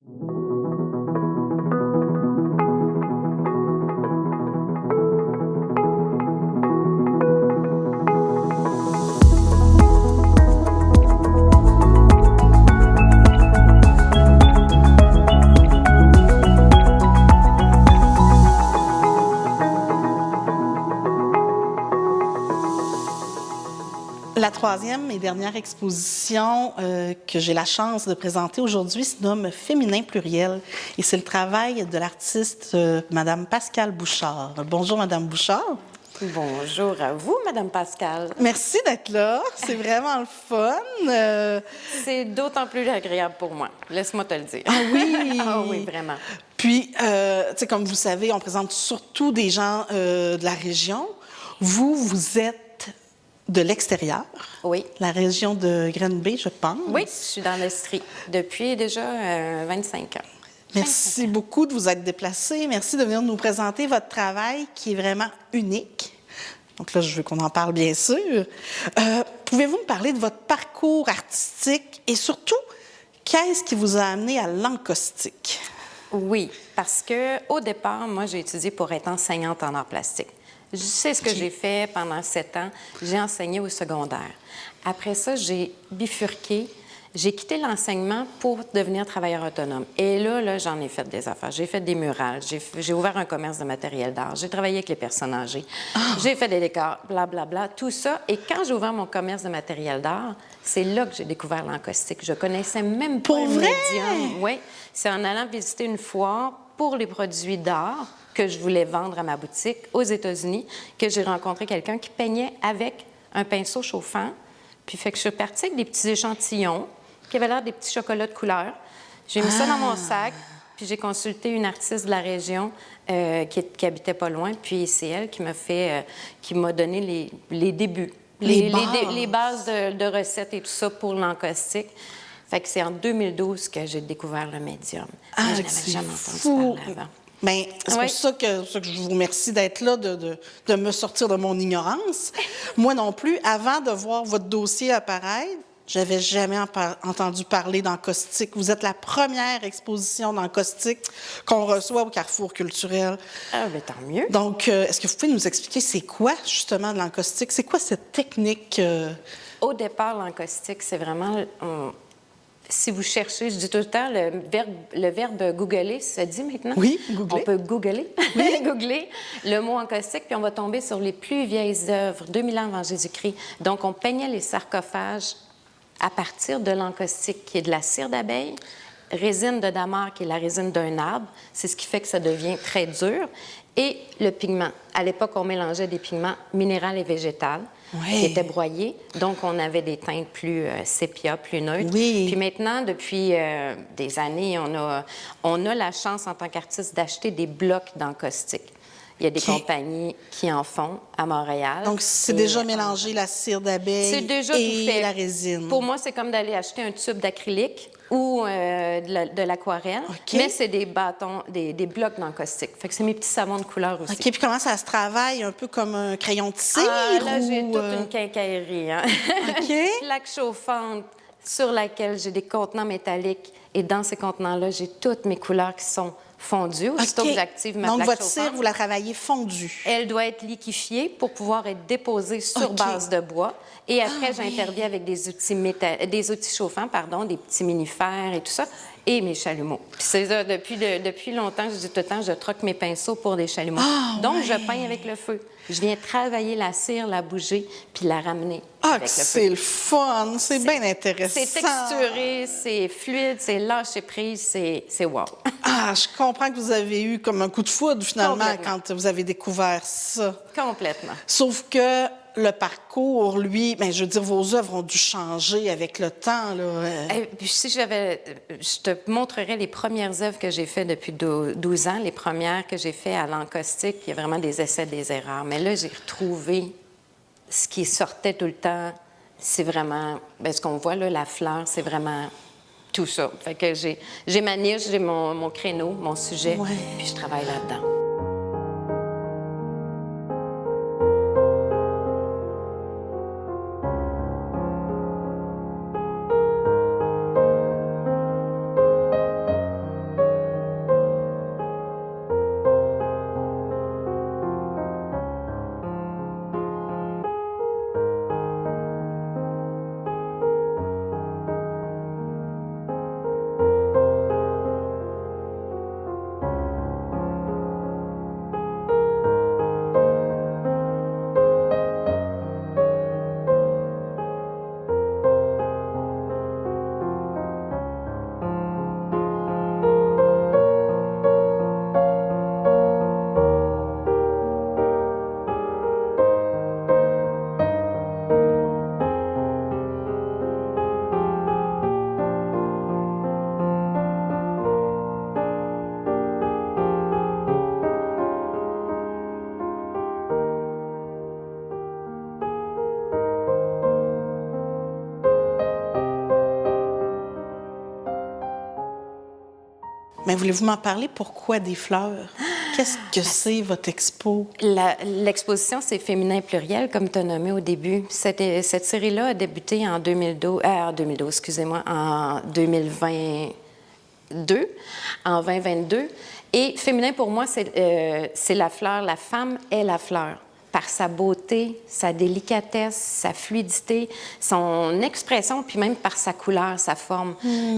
La troisième et dernière exposition que j'ai la chance de présenter aujourd'hui se nomme Féminin pluriel et c'est le travail de l'artiste Madame Pascale Bouchard. Bonjour Madame Bouchard. Bonjour à vous, Madame Pascale. Merci d'être là, c'est vraiment le fun. C'est d'autant plus agréable pour moi, laisse-moi te le dire. Ah oui? Ah oui, vraiment. Puis, tu sais, comme vous savez, on présente surtout des gens de la région. Vous êtes de l'extérieur. Oui. La région de Granby, je pense. Oui, je suis dans l'Estrie depuis déjà 25 ans. Merci 25 ans. Beaucoup de vous être déplacé. Merci de venir nous présenter votre travail qui est vraiment unique. Donc là, je veux qu'on en parle, bien sûr. Pouvez-vous me parler de votre parcours artistique et surtout, qu'est-ce qui vous a amené à l'encaustique? Oui, parce qu'au départ, moi, j'ai étudié pour être enseignante en arts plastiques. Je sais ce que j'ai fait pendant 7 ans. J'ai enseigné au secondaire. Après ça, j'ai bifurqué. J'ai quitté l'enseignement pour devenir travailleur autonome. Et là, j'en ai fait des affaires. J'ai fait des murales. J'ai ouvert un commerce de matériel d'art. J'ai travaillé avec les personnes âgées. Oh. J'ai fait des décors, blablabla, tout ça. Et quand j'ai ouvert mon commerce de matériel d'art, c'est là que j'ai découvert l'encaustique. Je connaissais même pas le médium. Oui, c'est en allant visiter une foire pour les produits d'art que je voulais vendre à ma boutique aux États-Unis, que j'ai rencontré quelqu'un qui peignait avec un pinceau chauffant. Puis fait que je suis partie avec des petits échantillons qui avaient l'air des petits chocolats de couleur. J'ai mis ça dans mon sac, puis j'ai consulté une artiste de la région qui habitait pas loin, puis c'est elle qui m'a donné les débuts, les bases de recettes et tout ça pour l'encaustique. Fait que c'est en 2012 que j'ai découvert le médium. Ah, je n'avais jamais entendu parler avant. Bien, c'est pour ça que je vous remercie d'être là, de me sortir de mon ignorance. Moi non plus, avant de voir votre dossier apparaître, j'avais jamais entendu parler d'encaustique. Vous êtes la première exposition d'encaustique qu'on reçoit au Carrefour culturel. Ah, bien, tant mieux. Donc, est-ce que vous pouvez nous expliquer c'est quoi, justement, de l'encaustique? C'est quoi cette technique? Au départ, l'encaustique, c'est vraiment... Si vous cherchez, je dis tout le temps, le verbe googler, ça dit maintenant? Oui, googler. On peut googler, oui. Googler le mot encaustique, puis on va tomber sur les plus vieilles œuvres, 2000 ans avant Jésus-Christ. Donc, on peignait les sarcophages à partir de l'encaustique, qui est de la cire d'abeille, résine de damas, qui est la résine d'un arbre. C'est ce qui fait que ça devient très dur. Et le pigment. À l'époque, on mélangeait des pigments minéraux et végétaux. Qui étaient broyés. Donc, on avait des teintes plus sépia, plus neutres. Oui. Puis maintenant, depuis des années, on a la chance, en tant qu'artiste, d'acheter des blocs d'encaustique. Il y a des compagnies qui en font à Montréal. Donc, c'est déjà mélangé la cire d'abeille et la résine. Pour moi, c'est comme d'aller acheter un tube d'acrylique ou de l'aquarelle, mais c'est des bâtons, des blocs d'encaustique. Fait que c'est mes petits savons de couleur aussi. OK, puis comment ça se travaille? Un peu comme un crayon de cire? Ah, là, j'ai toute une quincaillerie. Hein? OK. Plaque chauffante sur laquelle j'ai des contenants métalliques. Et dans ces contenants-là, j'ai toutes mes couleurs qui sont fondues. Aussitôt que j'active ma plaque chauffante. Donc, votre cire, vous la travaillez fondue? Elle doit être liquéfiée pour pouvoir être déposée sur base de bois. Et après, j'interviens avec des outils chauffants, des petits minifères et tout ça, et mes chalumeaux. Puis c'est ça, depuis longtemps, je dis tout le temps, je troque mes pinceaux pour des chalumeaux. Donc, je peins avec le feu. Je viens travailler la cire, la bouger, puis la ramener avec le feu. C'est le fun! C'est bien intéressant! C'est texturé, c'est fluide, c'est lâcher prise, c'est wow! Je comprends que vous avez eu comme un coup de foudre, finalement, quand vous avez découvert ça. Complètement. Sauf que le parcours, lui, bien, je veux dire, vos œuvres ont dû changer avec le temps, là. Puis si je te montrerais les premières œuvres que j'ai faites depuis 12 ans, les premières que j'ai faites à l'encaustique, il y a vraiment des essais, des erreurs. Mais là, j'ai retrouvé ce qui sortait tout le temps. C'est vraiment, ce qu'on voit là, la fleur, c'est vraiment tout ça. Fait que j'ai ma niche, j'ai mon créneau, mon sujet, puis je travaille là-dedans. Mais voulez-vous m'en parler? Pourquoi des fleurs? Qu'est-ce que c'est, votre expo? L'exposition, c'est Féminin pluriel, comme tu as nommé au début. Cette série-là a débuté en 2012, excusez-moi, en 2022, en 2022. Et féminin, pour moi, c'est la fleur. La femme est la fleur. Par sa beauté, sa délicatesse, sa fluidité, son expression, puis même par sa couleur, sa forme.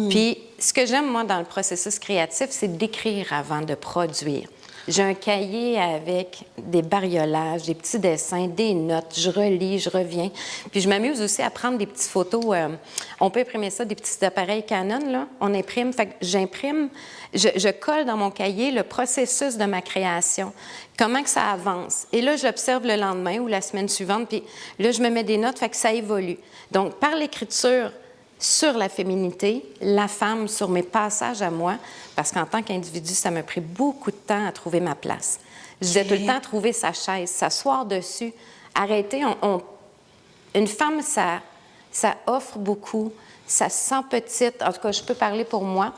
Puis ce que j'aime, moi, dans le processus créatif, c'est d'écrire avant de produire. J'ai un cahier avec des bariolages, des petits dessins, des notes. Je relis, je reviens. Puis je m'amuse aussi à prendre des petites photos. On peut imprimer ça, des petits appareils Canon, là. On imprime. Fait que j'imprime, je colle dans mon cahier le processus de ma création. Comment que ça avance. Et là, j'observe le lendemain ou la semaine suivante. Puis là, je me mets des notes, fait que ça évolue. Donc, par l'écriture, sur la féminité, la femme, sur mes passages à moi, parce qu'en tant qu'individu, ça m'a pris beaucoup de temps à trouver ma place. Je disais tout le temps trouver sa chaise, s'asseoir dessus, arrêter. Une femme, ça offre beaucoup, ça se sent petite. En tout cas, je peux parler pour moi.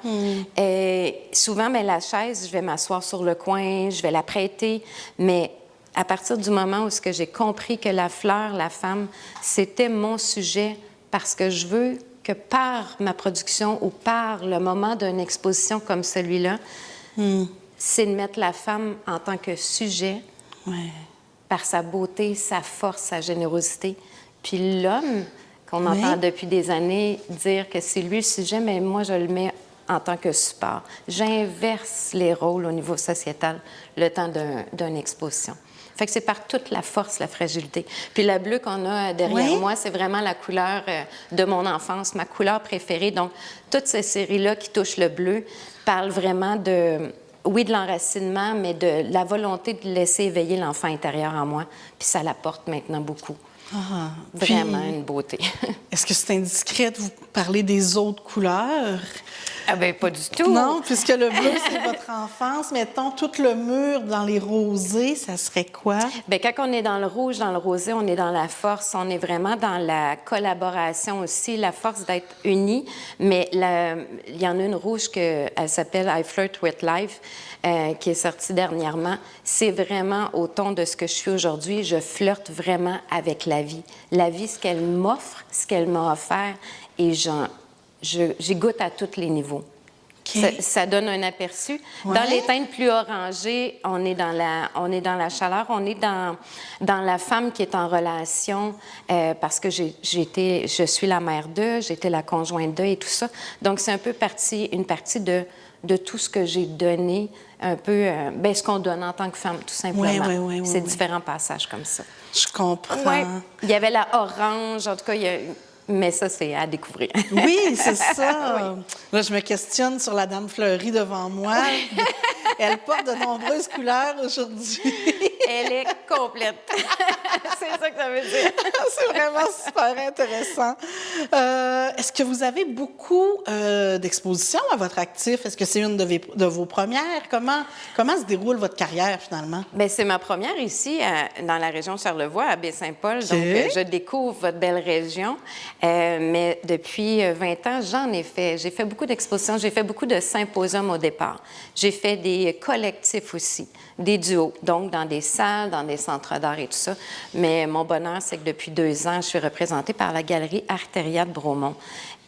Et souvent, mais la chaise, je vais m'asseoir sur le coin, je vais la prêter, mais à partir du moment où j'ai compris que la fleur, la femme, c'était mon sujet parce que je veux que par ma production ou par le moment d'une exposition comme celui-là, c'est de mettre la femme en tant que sujet par sa beauté, sa force, sa générosité. Puis l'homme, qu'on entend depuis des années dire que c'est lui le sujet, mais moi, je le mets en tant que support. J'inverse les rôles au niveau sociétal le temps d'une exposition. Fait que c'est par toute la force, la fragilité. Puis la bleue qu'on a derrière moi, c'est vraiment la couleur de mon enfance, ma couleur préférée. Donc, toutes ces séries-là qui touchent le bleu parlent vraiment de l'enracinement, mais de la volonté de laisser éveiller l'enfant intérieur en moi. Puis ça l'apporte maintenant beaucoup. Vraiment une beauté. Est-ce que c'est indiscret de vous parler des autres couleurs? Ah bien, pas du tout. Non, puisque le bleu, c'est votre enfance. Mettons, tout le mur dans les rosés, ça serait quoi? Bien, quand on est dans le rouge, dans le rosé, on est dans la force. On est vraiment dans la collaboration aussi, la force d'être unis. Mais il y en a une rouge elle s'appelle I Flirt with Life, qui est sortie dernièrement. C'est vraiment au ton de ce que je suis aujourd'hui. Je flirte vraiment avec la vie. La vie, ce qu'elle m'offre, ce qu'elle m'a offert, et j'y goûte à tous les niveaux. Ça donne un aperçu. Dans les teintes plus orangées, on est dans la chaleur, on est dans la femme qui est en relation, parce que je suis la mère d'eux, j'étais la conjointe d'eux et tout ça. Donc, c'est un peu une partie de tout ce que j'ai donné, un peu ce qu'on donne en tant que femme, tout simplement. C'est différents passages comme ça. Je comprends. Il y avait la orange, en tout cas, mais ça, c'est à découvrir. Oui, c'est ça. Là, je me questionne sur la Dame fleurie devant moi. Elle porte de nombreuses couleurs aujourd'hui. Elle est complète. C'est ça que ça veut dire. C'est vraiment super intéressant. Est-ce que vous avez beaucoup d'expositions à votre actif? Est-ce que c'est une de vos premières? Comment se déroule votre carrière, finalement? Bien, c'est ma première ici, dans la région de Charlevoix, à Baie-Saint-Paul. Donc, je découvre votre belle région. Mais depuis 20 ans, j'en ai fait. J'ai fait beaucoup d'expositions. J'ai fait beaucoup de symposiums au départ. J'ai fait des collectifs aussi, des duos, donc dans des salles, dans des centres d'art et tout ça. Mais mon bonheur, c'est que depuis 2 ans, je suis représentée par la Galerie Arteria de Bromont.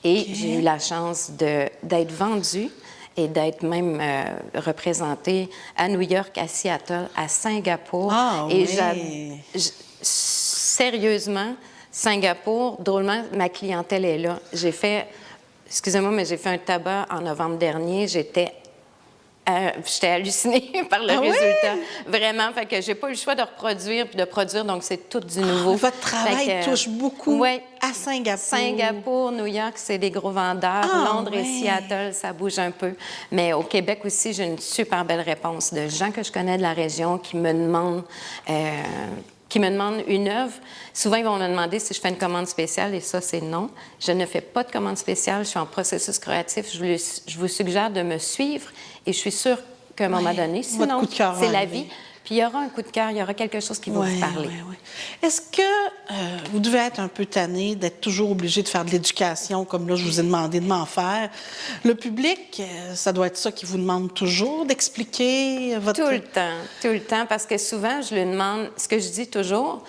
Et j'ai eu la chance d'être vendue et d'être même représentée à New York, à Seattle, à Singapour. Et sérieusement, Singapour, drôlement, ma clientèle est là. Excusez-moi, mais j'ai fait un tabac en novembre dernier. J'étais hallucinée par le résultat. Vraiment, fait que j'ai pas eu le choix de reproduire puis de produire, donc c'est tout du nouveau. Votre travail touche beaucoup à Singapour. Singapour, New York, c'est des gros vendeurs. Londres et Seattle, ça bouge un peu. Mais au Québec aussi, j'ai une super belle réponse de gens que je connais de la région qui me demandent une œuvre. Souvent, ils vont me demander si je fais une commande spéciale, et ça, c'est non. Je ne fais pas de commande spéciale, je suis en processus créatif. Je vous suggère de me suivre, et je suis sûre qu'à un moment donné, sinon, c'est la vie. Puis il y aura un coup de cœur, il y aura quelque chose qui va vous parler. Ouais. Est-ce que vous devez être un peu tanné d'être toujours obligé de faire de l'éducation, comme là, je vous ai demandé de m'en faire? Le public, ça doit être ça qui vous demande toujours, d'expliquer votre... Tout le temps, parce que souvent, je lui demande, ce que je dis toujours,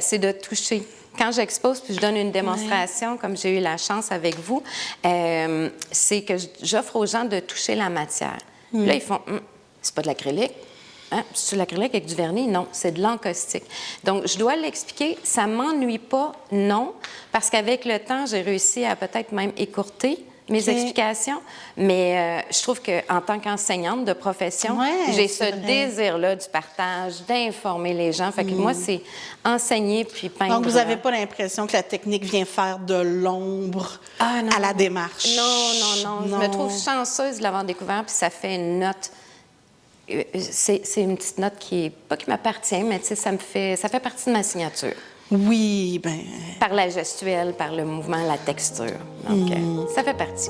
c'est de toucher. Quand j'expose puis je donne une démonstration, comme j'ai eu la chance avec vous, c'est que j'offre aux gens de toucher la matière. Puis là, ils font c'est pas de l'acrylique. Hein? C'est de l'acrylique avec du vernis? Non, c'est de l'encaustique. Donc, je dois l'expliquer. Ça m'ennuie pas, non, parce qu'avec le temps, j'ai réussi à peut-être même écourter mes explications, mais je trouve qu'en tant qu'enseignante de profession, j'ai ce désir-là du partage, d'informer les gens. Fait que moi, c'est enseigner puis peindre. Donc, vous n'avez pas l'impression que la technique vient faire de l'ombre à la démarche? Non. Je me trouve chanceuse de l'avoir découvert, puis ça fait une note. C'est une petite note qui m'appartient, mais tu sais, ça fait partie de ma signature. Oui, bien... Par la gestuelle, par le mouvement, la texture. Donc, ça fait partie.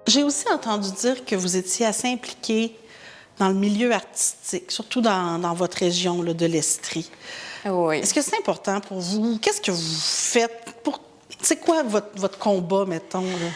J'ai aussi entendu dire que vous étiez assez impliquée dans le milieu artistique, surtout dans votre région là, de l'Estrie. Oui. Est-ce que c'est important pour vous? Qu'est-ce que vous faites pour... C'est quoi votre combat, mettons? Là?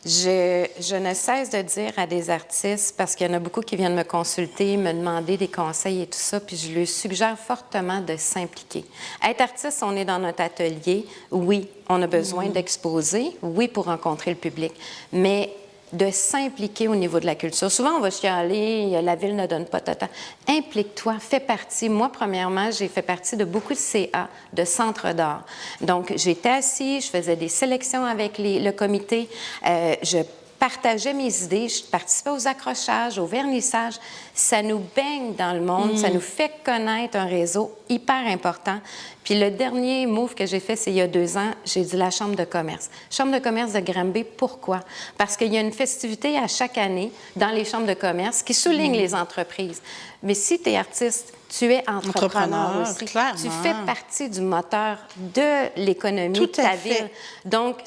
Je ne cesse de dire à des artistes, parce qu'il y en a beaucoup qui viennent me consulter, me demander des conseils et tout ça, puis je leur suggère fortement de s'impliquer. Être artiste, on est dans notre atelier. Oui, on a besoin d'exposer. Oui, pour rencontrer le public. Mais de s'impliquer au niveau de la culture. Souvent, on va chialer, la ville ne donne pas de temps. Implique-toi, fais partie. Moi, premièrement, j'ai fait partie de beaucoup de CA, de centres d'art. Donc, j'étais assise, je faisais des sélections avec le comité, je partageais mes idées, je participais aux accrochages, aux vernissages. Ça nous baigne dans le monde, ça nous fait connaître un réseau hyper important. Puis le dernier move que j'ai fait, c'est il y a 2 ans, j'ai dit la Chambre de commerce. Chambre de commerce de Granby, pourquoi? Parce qu'il y a une festivité à chaque année dans les chambres de commerce qui souligne les entreprises. Mais si tu es artiste, tu es entrepreneur aussi. Clairement. Tu fais partie du moteur de l'économie de ta ville. Donc,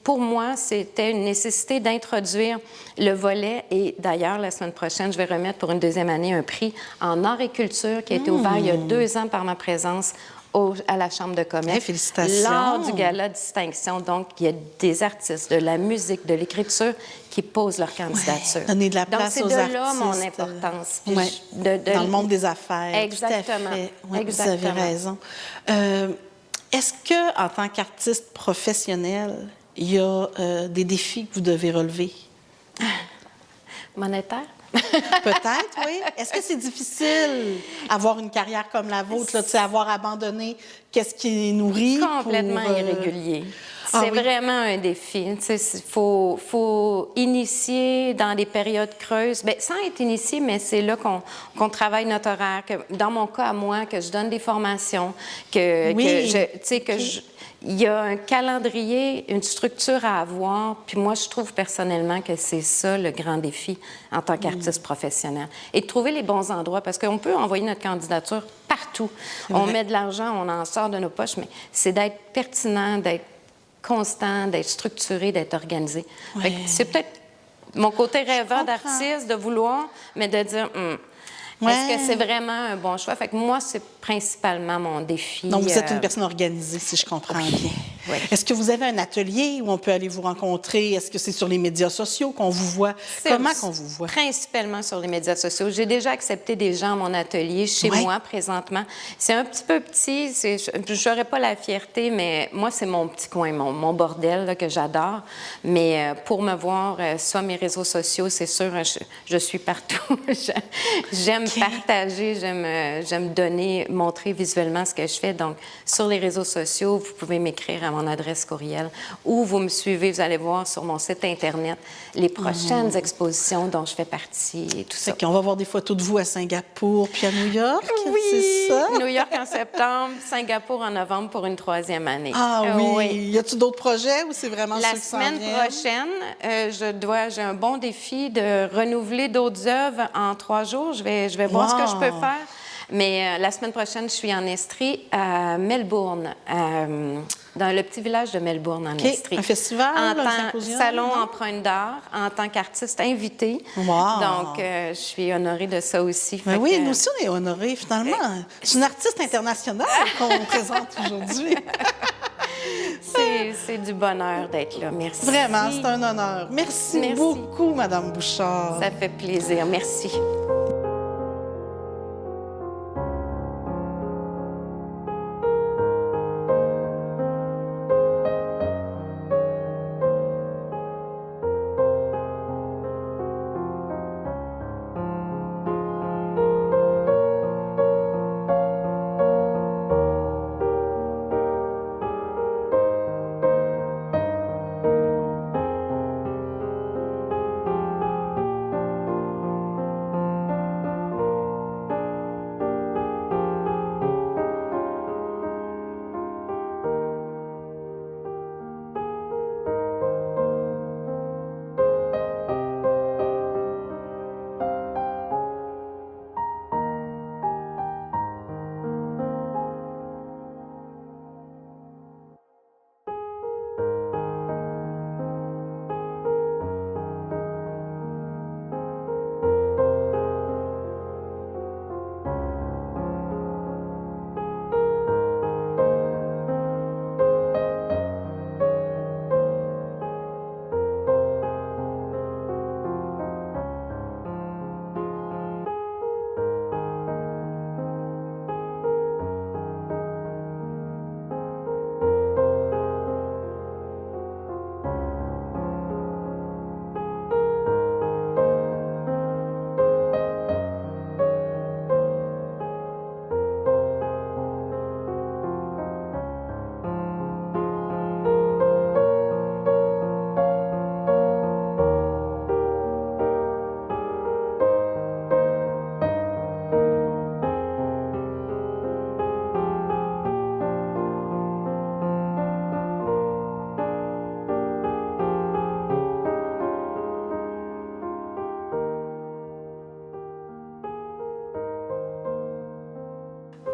pour moi, c'était une nécessité d'introduire le volet. Et d'ailleurs, la semaine prochaine, je vais remettre pour une 2e année un prix en art et culture qui a été ouvert il y a 2 ans par ma présence à la Chambre de commerce. Félicitations! Lors du gala de distinction. Donc, il y a des artistes, de la musique, de l'écriture qui posent leur candidature. Donner de la place aux artistes. Donc, c'est de là mon importance. Dans le monde des affaires. Exactement. Tout à fait. Oui, vous avez raison. Est-ce que, en tant qu'artiste professionnel, il y a des défis que vous devez relever? Monétaire? Peut-être, oui. Est-ce que c'est difficile avoir une carrière comme la vôtre, là, avoir abandonné qu'est-ce qui nourrit? Complètement irrégulier. C'est vraiment un défi. Il faut initier dans des périodes creuses. Bien, sans être initié, mais c'est là qu'on travaille notre horaire. Que, dans mon cas, à moi, que je donne des formations, il y a un calendrier, une structure à avoir. Puis moi, je trouve personnellement que c'est ça le grand défi en tant qu'artiste professionnel. Et de trouver les bons endroits, parce qu'on peut envoyer notre candidature partout. On met de l'argent, on en sort de nos poches, mais c'est d'être pertinent, d'être constant, d'être structuré, d'être organisé. C'est peut-être mon côté rêveur d'artiste, de vouloir, mais de dire... Est-ce que c'est vraiment un bon choix? Fait que moi, c'est principalement mon défi. Donc, vous êtes une personne organisée, si je comprends bien. oui. Est-ce que vous avez un atelier où on peut aller vous rencontrer? Est-ce que c'est sur les médias sociaux qu'on vous voit? Comment qu'on vous voit? Principalement sur les médias sociaux. J'ai déjà accepté des gens à mon atelier chez moi présentement. C'est un petit peu petit. Je n'aurais pas la fierté, mais moi, c'est mon petit coin, mon bordel là, que j'adore. Mais pour me voir sur mes réseaux sociaux, c'est sûr, je suis partout. J'aime partager, j'aime donner, montrer visuellement ce que je fais. Donc, sur les réseaux sociaux, vous pouvez m'écrire à mon adresse courriel ou vous me suivez, vous allez voir sur mon site Internet les prochaines expositions dont je fais partie et tout ça. On va voir des photos de vous à Singapour puis à New York, oui, c'est ça? New York en septembre, Singapour en novembre pour une 3e année. Ah oui. Y a-t-il d'autres projets ou c'est vraiment La ceux qui s'en semaine viennent? prochaine, j'ai un bon défi de renouveler d'autres œuvres en 3 jours. Je vais voir ce que je peux faire. Mais la semaine prochaine, je suis en Estrie à Melbourne, dans le petit village de Melbourne, en Estrie. Un festival, un symposium? Salon empreinte d'art, en tant qu'artiste invité. Wow. Donc, je suis honorée de ça aussi. Ben oui, nous aussi, on est honorés, finalement. C'est une artiste internationale qu'on présente aujourd'hui. C'est du bonheur d'être là. Merci. Vraiment, c'est un honneur. Merci beaucoup, Madame Bouchard. Ça fait plaisir. Merci.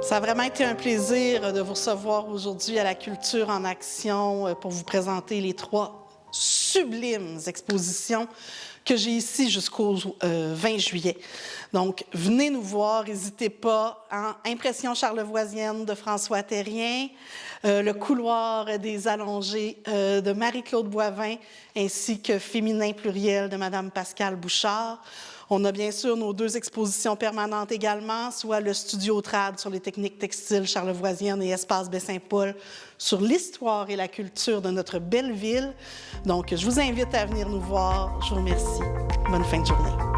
Ça a vraiment été un plaisir de vous recevoir aujourd'hui à la Culture en Action pour vous présenter les 3 sublimes expositions que j'ai ici jusqu'au 20 juillet. Donc, venez nous voir, n'hésitez pas. Impression charlevoisienne de François Terrien, Le couloir des allongés de Marie-Claude Boivin, ainsi que Féminin pluriel de Madame Pascale Bouchard. On a bien sûr nos 2 expositions permanentes également, soit le Studio Trad sur les techniques textiles charlevoisiennes et Espace Baie-Saint-Paul sur l'histoire et la culture de notre belle ville. Donc, je vous invite à venir nous voir. Je vous remercie. Bonne fin de journée.